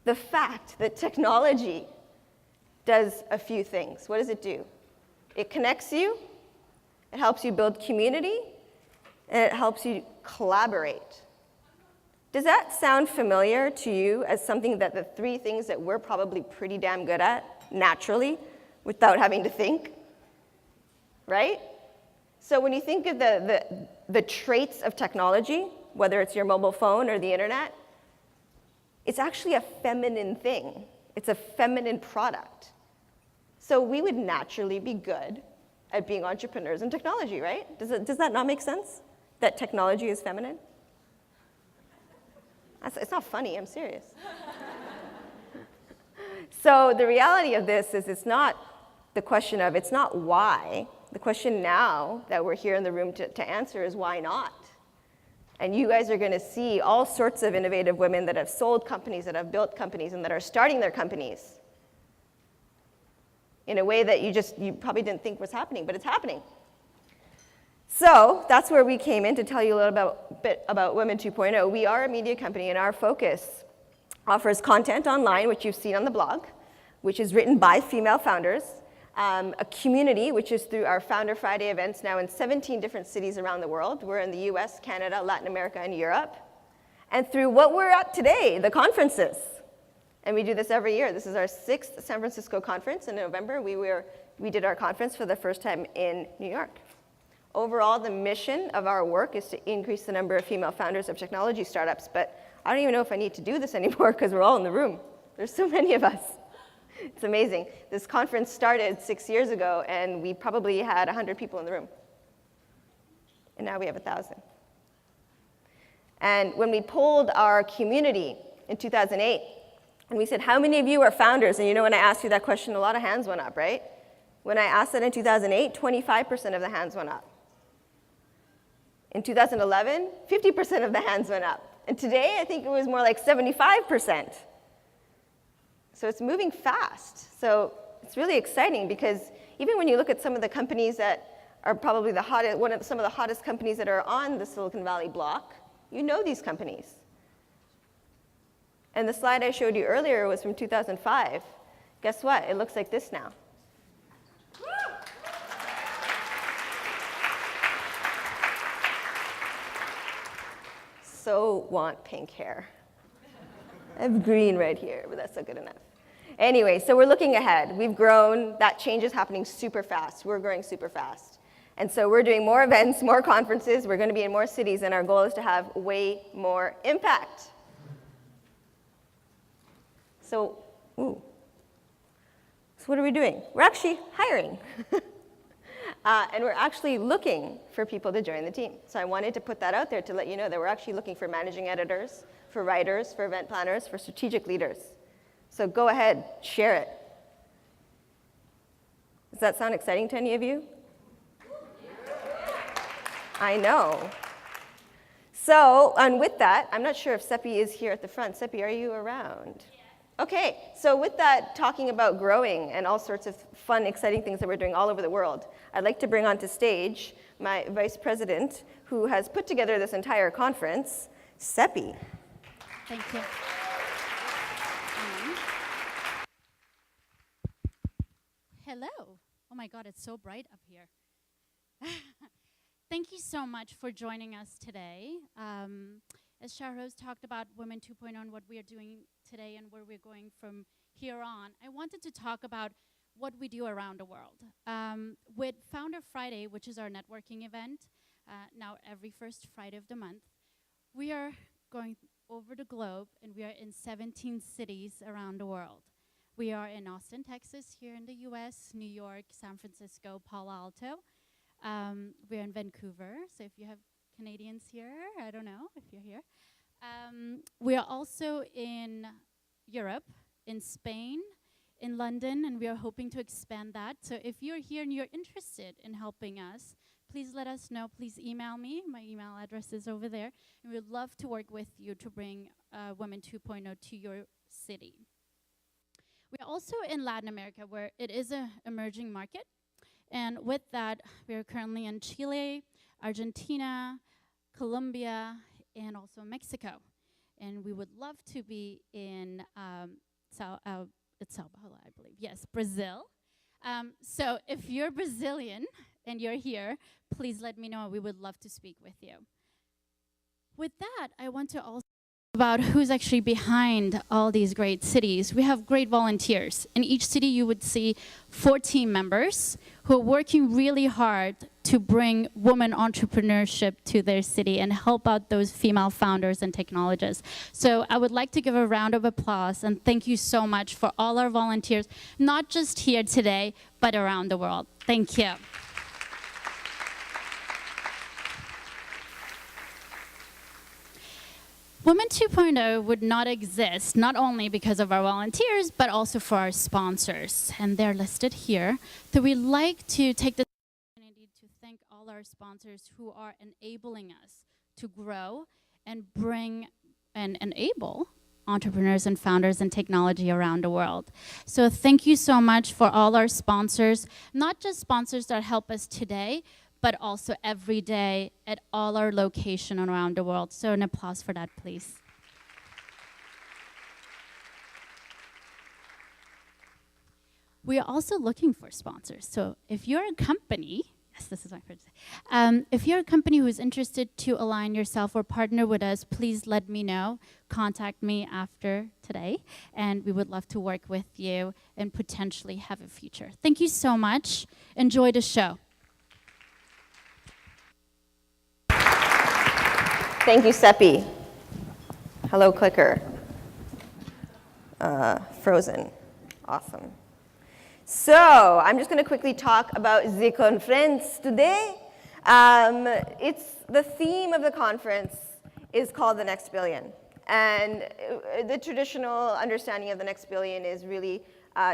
the fact that technology does a few things. What does it do? It connects you, it helps you build community, and it helps you collaborate. Does that sound familiar to you as something that the three things that we're probably pretty damn good at, naturally, without having to think? Right? So when you think of the traits of technology, whether it's your mobile phone or the internet, it's actually a feminine thing. It's a feminine product. So we would naturally be good at being entrepreneurs in technology, right? Does that not make sense? That technology is feminine? It's not funny, I'm serious. So the reality of this is it's not the question of, it's not why. The question now that we're here in the room to answer is why not? And you guys are going to see all sorts of innovative women that have sold companies, that have built companies, and that are starting their companies in a way that you probably didn't think was happening, but it's happening. So that's where we came in to tell you a little bit about Women 2.0. We are a media company, and our focus offers content online, which you've seen on the blog, which is written by female founders, a community, which is through our Founder Friday events now in 17 different cities around the world. We're in the US, Canada, Latin America, and Europe. And through what we're at today, the conferences. And we do this every year. This is our 6th San Francisco conference. In November, we did our conference for the first time in New York. Overall, the mission of our work is to increase the number of female founders of technology startups. But I don't even know if I need to do this anymore because we're all in the room. There's so many of us. It's amazing. This conference started 6 years ago, and we probably had 100 people in the room. And now we have 1,000. And when we polled our community in 2008, and we said, how many of you are founders? And you know, when I asked you that question, a lot of hands went up, right? When I asked that in 2008, 25% of the hands went up. In 2011, 50% of the hands went up. And today, I think it was more like 75%. So it's moving fast. So it's really exciting because even when you look at some of the companies that are probably the hottest, some of the hottest companies that are on the Silicon Valley block, you know these companies. And the slide I showed you earlier was from 2005. Guess what? It looks like this now. So want pink hair. I have green right here, but that's not good enough. Anyway, so we're looking ahead. We've grown. That change is happening super fast. We're growing super fast. And so we're doing more events, more conferences. We're going to be in more cities, and our goal is to have way more impact. So what are we doing? We're actually hiring. And we're actually looking for people to join the team. So I wanted to put that out there to let you know that we're actually looking for managing editors, for writers, for event planners, for strategic leaders. So go ahead, share it. Does that sound exciting to any of you? I know. So, and with that, I'm not sure if Seppi is here at the front. Seppi, are you around? Okay, so with that, talking about growing and all sorts of fun, exciting things that we're doing all over the world, I'd like to bring onto stage my vice president, who has put together this entire conference, Seppi. Thank you. Hello. Oh my God, it's so bright up here. Thank you so much for joining us today. As Shaherose talked about Women 2.0 and what we are doing today and where we're going from here on, I wanted to talk about what we do around the world. With Founder Friday, which is our networking event, now every first Friday of the month, we are going over the globe, and we are in 17 cities around the world. We are in Austin, Texas, here in the US, New York, San Francisco, Palo Alto. We're in Vancouver, so if you have Canadians here, I don't know if you're here. We are also in Europe, in Spain, in London, and we are hoping to expand that. So if you're here and you're interested in helping us, please let us know. Please email me. My email address is over there. And we'd love to work with you to bring Women 2.0 to your city. We're also in Latin America, where it is an emerging market. And with that, we are currently in Chile, Argentina, Colombia, and also Mexico. and we would love to be in it's Sao Paulo, I believe. Yes, Brazil. So if you're Brazilian and you're here, please let me know. We would love to speak with you. With that, I want to also about who's actually behind all these great cities. We have great volunteers. In each city, you would see 4 team members who are working really hard to bring women entrepreneurship to their city and help out those female founders and technologists. So I would like to give a round of applause and thank you so much for all our volunteers, not just here today, but around the world. Thank you. Women 2.0 would not exist, not only because of our volunteers, but also for our sponsors. And they're listed here. So we'd like to take this opportunity to thank all our sponsors who are enabling us to grow and bring and enable entrepreneurs and founders in technology around the world. So thank you so much for all our sponsors, not just sponsors that help us today, but also every day at all our locations around the world. So an applause for that, please. We are also looking for sponsors. So if you're a company, yes, this is my first say. If you're a company who is interested to align yourself or partner with us, please let me know. Contact me after today, and we would love to work with you and potentially have a future. Thank you so much. Enjoy the show. Thank you, Seppi. Hello, Clicker. Frozen. Awesome. So I'm just going to quickly talk about the conference today. The theme of the conference is called the Next Billion. And the traditional understanding of the Next Billion is really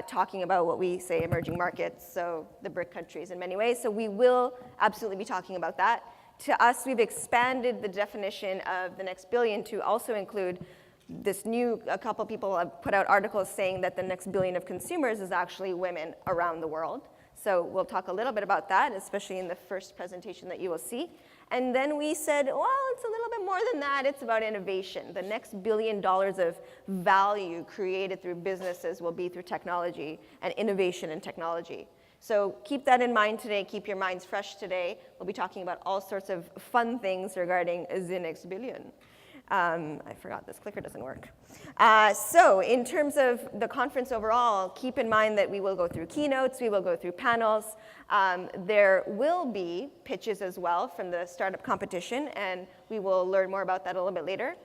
talking about what we say emerging markets, so the BRIC countries in many ways. So we will absolutely be talking about that. To us, we've expanded the definition of the Next Billion to also include this new, a couple people have put out articles saying that the next billion of consumers is actually women around the world. So we'll talk a little bit about that, especially in the first presentation that you will see. And then we said, well, it's a little bit more than that. It's about innovation. The next $1 billion of value created through businesses will be through technology and innovation in technology. So keep that in mind today. Keep your minds fresh today. We'll be talking about all sorts of fun things regarding the next billion. I forgot this clicker doesn't work. So in terms of the conference overall, keep in mind that we will go through keynotes, we will go through panels. There will be pitches as well from the startup competition, and we will learn more about that a little bit later.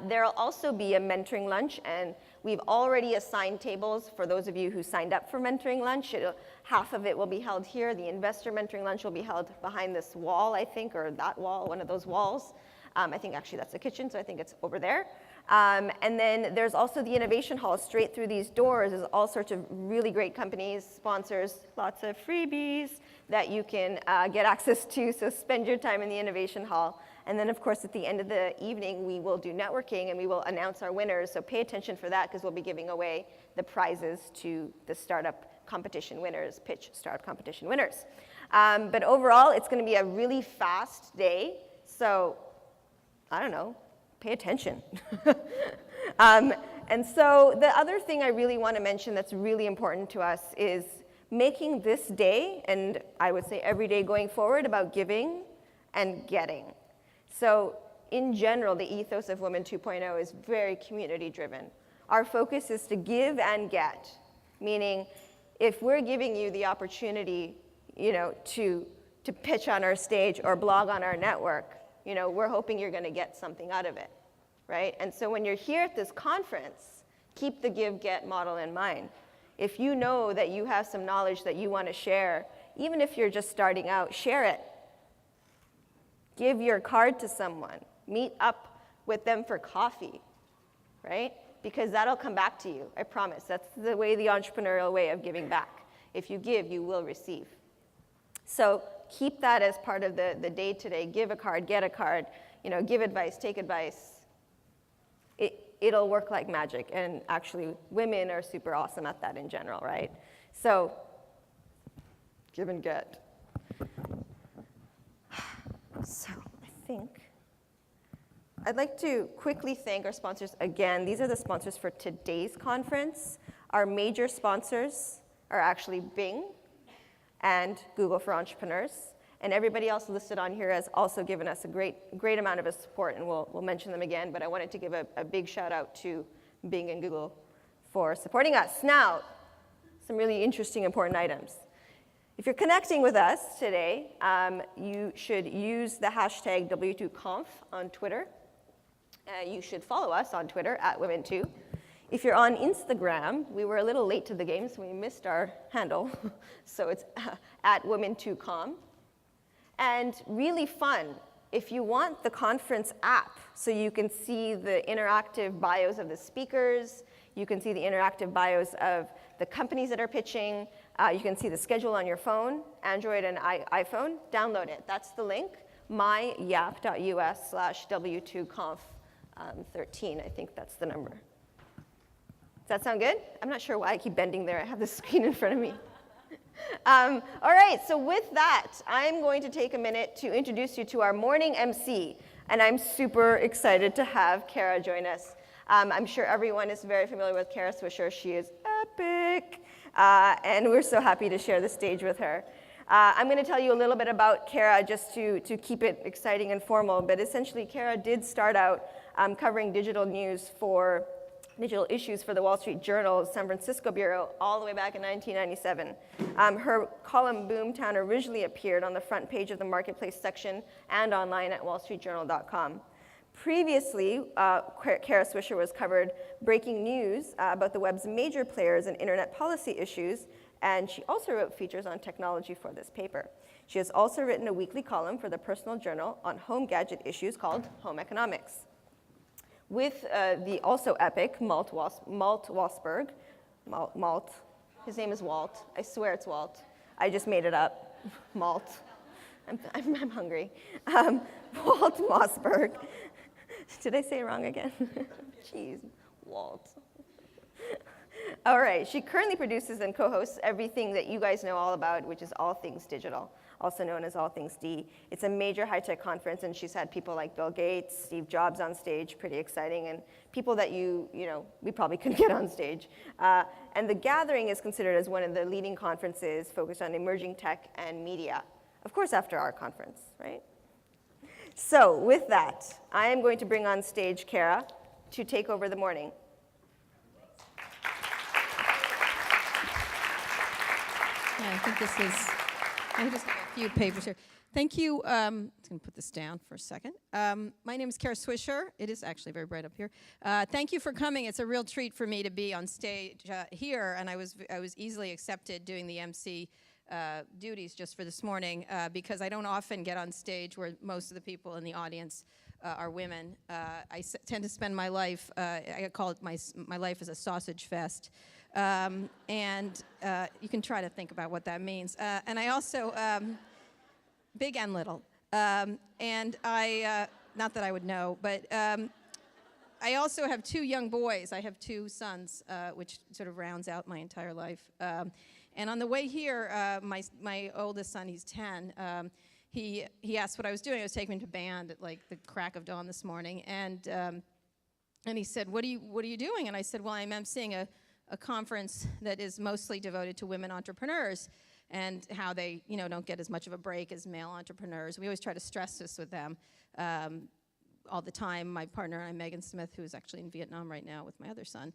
There will also be a mentoring lunch, and we've already assigned tables for those of you who signed up for mentoring lunch. Half of it will be held here. The investor mentoring lunch will be held behind this wall, I think, or that wall, one of those walls. I think actually that's the kitchen, so I think it's over there. And then there's also the innovation hall. Straight through these doors is all sorts of really great companies, sponsors, lots of freebies that you can get access to, so spend your time in the innovation hall. And then, of course, at the end of the evening, we will do networking and we will announce our winners. So pay attention for that because we'll be giving away the prizes to the startup competition winners, pitch startup competition winners. But overall, it's going to be a really fast day. So, I don't know, pay attention. And so the other thing I really want to mention that's really important to us is making this day, and I would say every day going forward, about giving and getting. So in general, the ethos of Women 2.0 is very community-driven. Our focus is to give and get, meaning if we're giving you the opportunity, to pitch on our stage or blog on our network, we're hoping you're going to get something out of it, right? And so when you're here at this conference, keep the give-get model in mind. If you know that you have some knowledge that you want to share, even if you're just starting out, share it. Give your card to someone. Meet up with them for coffee, right? Because that'll come back to you, I promise. That's the entrepreneurial way of giving back. If you give, you will receive. So keep that as part of the day today. Give a card, get a card, give advice, take advice. It'll work like magic. And actually, women are super awesome at that in general, right? So give and get. So I think I'd like to quickly thank our sponsors again. These are the sponsors for today's conference. Our major sponsors are actually Bing and Google for Entrepreneurs. And everybody else listed on here has also given us a great amount of support, and we'll mention them again. But I wanted to give a big shout out to Bing and Google for supporting us. Now, some really interesting, important items. If you're connecting with us today, you should use the hashtag W2Conf on Twitter. You should follow us on Twitter @Women2. If you're on Instagram, we were a little late to the game, so we missed our handle. So it's @Women2Com. And really fun, if you want the conference app, so you can see the interactive bios of the speakers, you can see the interactive bios of the companies that are pitching, you can see the schedule on your phone, Android and iPhone, download it. That's the link, myYap.us/W2Conf13, I think that's the number. Does that sound good? I'm not sure why I keep bending there. I have the screen in front of me. All right, so with that, I'm going to take a minute to introduce you to our morning MC, and I'm super excited to have Kara join us. I'm sure everyone is very familiar with Kara Swisher. She is epic, and we're so happy to share the stage with her. I'm going to tell you a little bit about Kara just to keep it exciting and formal, but essentially Kara did start out covering digital news for digital issues for the Wall Street Journal's San Francisco bureau all the way back in 1997. Her column Boomtown originally appeared on the front page of the Marketplace section and online at wallstreetjournal.com. Previously, Kara Swisher was covered breaking news about the web's major players and internet policy issues, and she also wrote features on technology for this paper. She has also written a weekly column for the Personal Journal on home gadget issues called Home Economics. With the also epic Malt Wasberg, his name is Walt. I swear it's Walt. I just made it up. Malt. I'm hungry. Walt Mossberg. Did I say it wrong again? Jeez, Walt. All right, she currently produces and co-hosts everything that you guys know all about, which is All Things Digital, also known as AllThingsD. It's a major high-tech conference, and she's had people like Bill Gates, Steve Jobs on stage, pretty exciting, and people that we probably couldn't get on stage. And the gathering is considered as one of the leading conferences focused on emerging tech and media. Of course, after our conference, right? So with that, I am going to bring on stage Kara to take over the morning. Yeah, I think this is, I just have a few papers here. Thank you. I'm just going to put this down for a second. My name is Kara Swisher. It is actually very bright up here. Thank you for coming. It's a real treat for me to be on stage here, and I was easily accepted doing the MC duties just for this morning because I don't often get on stage where most of the people in the audience are women. I tend to spend my life, I call it my life as a sausage fest. And you can try to think about what that means. And I also, big and little. And I, not that I would know, but I also have two young boys. I have two sons, which sort of rounds out my entire life. And on the way here, my oldest son, he's 10, he asked what I was doing. I was taking him to band at like the crack of dawn this morning. And he said, what are you doing? And I said, well, I'm emceeing a conference that is mostly devoted to women entrepreneurs and how they, don't get as much of a break as male entrepreneurs. We always try to stress this with them all the time. My partner and I, Megan Smith, who is actually in Vietnam right now with my other son.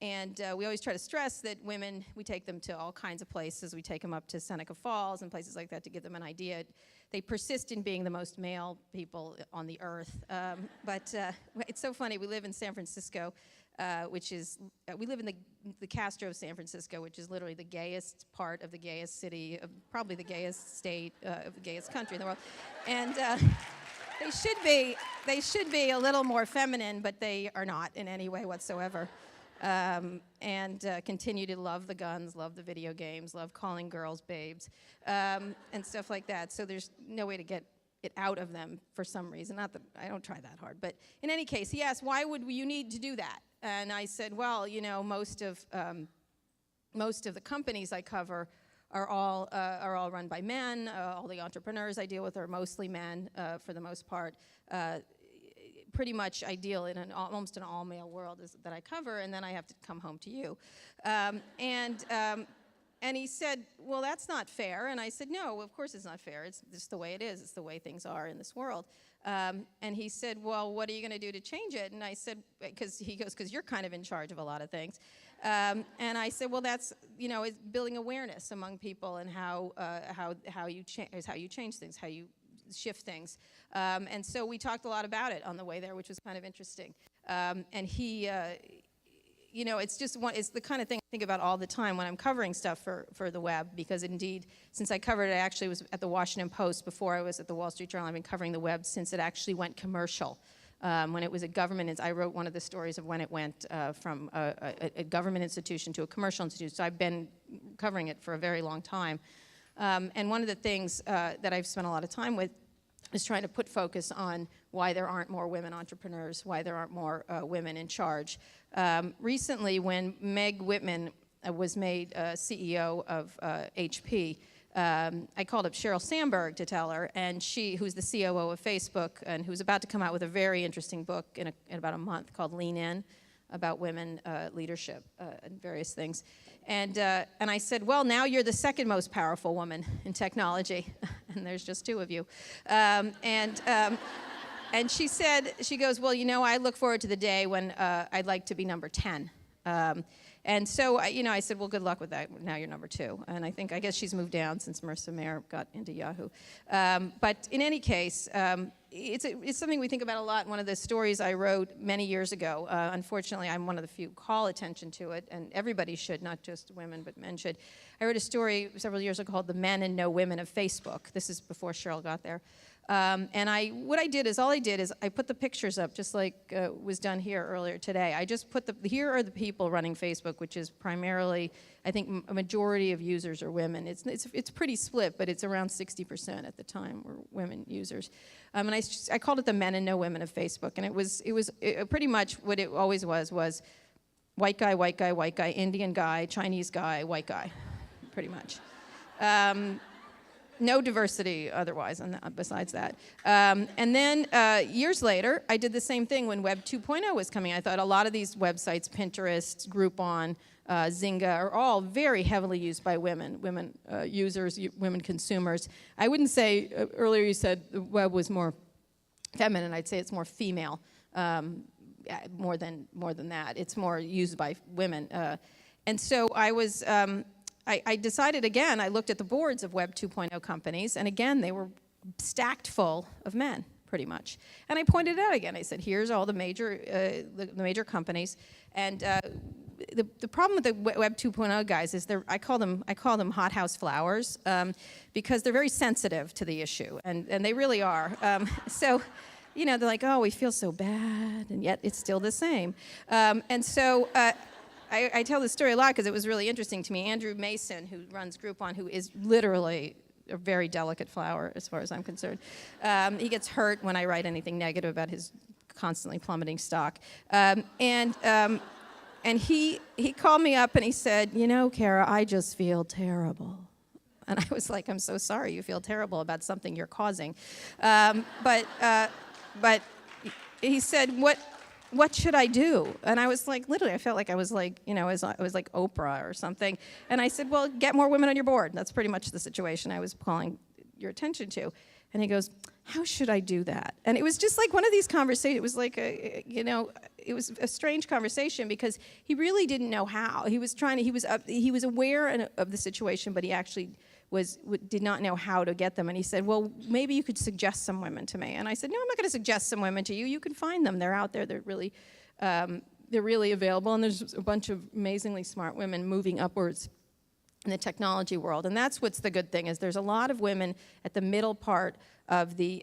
And we always try to stress that women, we take them to all kinds of places. We take them up to Seneca Falls and places like that to give them an idea. They persist in being the most male people on the earth. But it's so funny. We live in San Francisco, which is, we live in the Castro of San Francisco, which is literally the gayest part of the gayest city, probably the gayest state of the gayest country in the world. And they should be a little more feminine, but they are not in any way whatsoever. And continue to love the guns, love the video games, love calling girls babes, and stuff like that. So there's no way to get it out of them for some reason. Not that I don't try that hard, but in any case, he asked, why would you need to do that? And I said, well, most of the companies I cover are all run by men. All the entrepreneurs I deal with are mostly men for the most part. pretty much ideal in almost an all-male world that I cover, and then I have to come home to you. And he said, well, that's not fair. And I said, no, of course it's not fair. It's just the way it is. It's the way things are in this world. And he said, well, what are you going to do to change it? And I said, because you're kind of in charge of a lot of things. And I said, well, that's, it's building awareness among people and how you change things, how you shift things. And so we talked a lot about it on the way there, which was kind of interesting. And he, it's the kind of thing I think about all the time when I'm covering stuff for the web, because indeed, since I covered it, I actually was at the Washington Post before I was at the Wall Street Journal. I've been covering the web since it actually went commercial. When it was a government, I wrote one of the stories of when it went from a government institution to a commercial institution. So I've been covering it for a very long time. And one of the things that I've spent a lot of time with is trying to put focus on why there aren't more women entrepreneurs, why there aren't more women in charge. Recently, when Meg Whitman was made CEO of HP, I called up Sheryl Sandberg to tell her, and who's the COO of Facebook, and who's about to come out with a very interesting book in about a month called Lean In, about women leadership and various things. And I said, well, now you're the second most powerful woman in technology, and there's just two of you. And she said, she goes, well, I look forward to the day when I'd like to be number 10. And so, I said, well, good luck with that. Now you're number 2. And I guess she's moved down since Marissa Mayer got into Yahoo. But in any case, it's something we think about a lot. One of the stories I wrote many years ago, unfortunately, I'm one of the few who call attention to it, and everybody should, not just women, but men should. I wrote a story several years ago called The Men and No Women of Facebook. This is before Sheryl got there. And all I did is I put the pictures up, just like was done here earlier today. I just put here are the people running Facebook, which is primarily, I think, a majority of users are women. It's pretty split, but it's around 60% at the time were women users. And I called it the Men and No Women of Facebook, and it was pretty much what it always was white guy, white guy, white guy, Indian guy, Chinese guy, white guy, pretty much. No diversity otherwise, besides that. And then years later, I did the same thing when Web 2.0 was coming. I thought a lot of these websites, Pinterest, Groupon, Zynga, are all very heavily used by women users, women consumers. I wouldn't say, earlier you said the web was more feminine. I'd say it's more female, more than that. It's more used by women. And so I decided again, I looked at the boards of Web 2.0 companies, and again, they were stacked full of men, pretty much. And I pointed out again, I said, here's all the major companies, and the problem with the Web 2.0 guys is I call them hothouse flowers, because they're very sensitive to the issue, and they really are. So, they're like, oh, we feel so bad, and yet it's still the same. And so I tell this story a lot because it was really interesting to me. Andrew Mason, who runs Groupon, who is literally a very delicate flower as far as I'm concerned, he gets hurt when I write anything negative about his constantly plummeting stock. And he called me up and he said, Kara, I just feel terrible. And I was like, I'm so sorry you feel terrible about something you're causing. But he said, what should I do? And I was like, literally, I felt like I was like, I was like Oprah or something. And I said, well, get more women on your board. That's pretty much the situation I was calling your attention to. And he goes, how should I do that? And it was just like one of these conversations. It was like it was a strange conversation because he really didn't know how. He was aware of the situation, but he actually did not know how to get them. And he said, well, maybe you could suggest some women to me. And I said, no, I'm not going to suggest some women to you. You can find them. They're out there. They're really available. And there's a bunch of amazingly smart women moving upwards in the technology world. And that's what's the good thing, is there's a lot of women at the middle part of the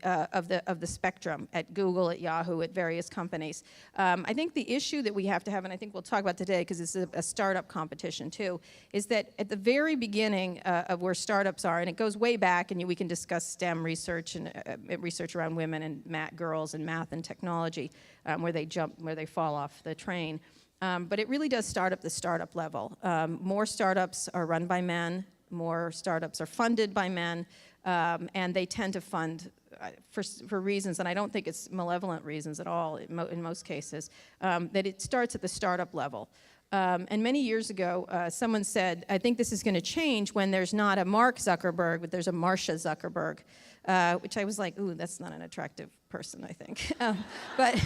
spectrum at Google, at Yahoo, at various companies. I think the issue that we have to have, and I think we'll talk about today because this is a startup competition too, is that at the very beginning of where startups are, and it goes way back, and we can discuss STEM research and research around women and girls and math and technology, where they fall off the train. But it really does start at the startup level. More startups are run by men, more startups are funded by men, and they tend to fund for reasons, and I don't think it's malevolent reasons at all in most cases, that it starts at the startup level. And many years ago, someone said, I think this is going to change when there's not a Mark Zuckerberg, but there's a Marcia Zuckerberg, which I was like, ooh, that's not an attractive person, I think. But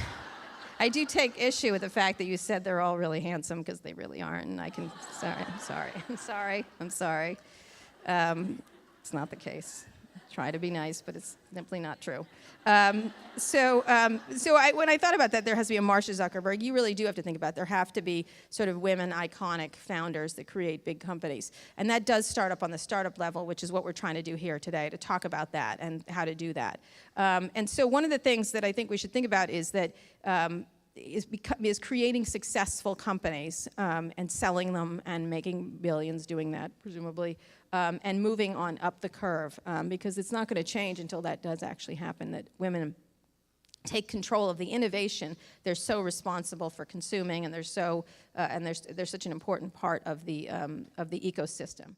I do take issue with the fact that you said they're all really handsome, because they really aren't, and I'm sorry. It's not the case. Try to be nice, but it's simply not true. When I thought about that, there has to be a Marcia Zuckerberg. You really do have to think about it. There have to be sort of women iconic founders that create big companies. And that does start up on the startup level, which is what we're trying to do here today, to talk about that and how to do that. And so one of the things that I think we should think about is that is creating successful companies and selling them and making billions doing that, presumably, and moving on up the curve, because it's not going to change until that does actually happen, that women take control of the innovation. They're so responsible for consuming, and they're such an important part of the ecosystem.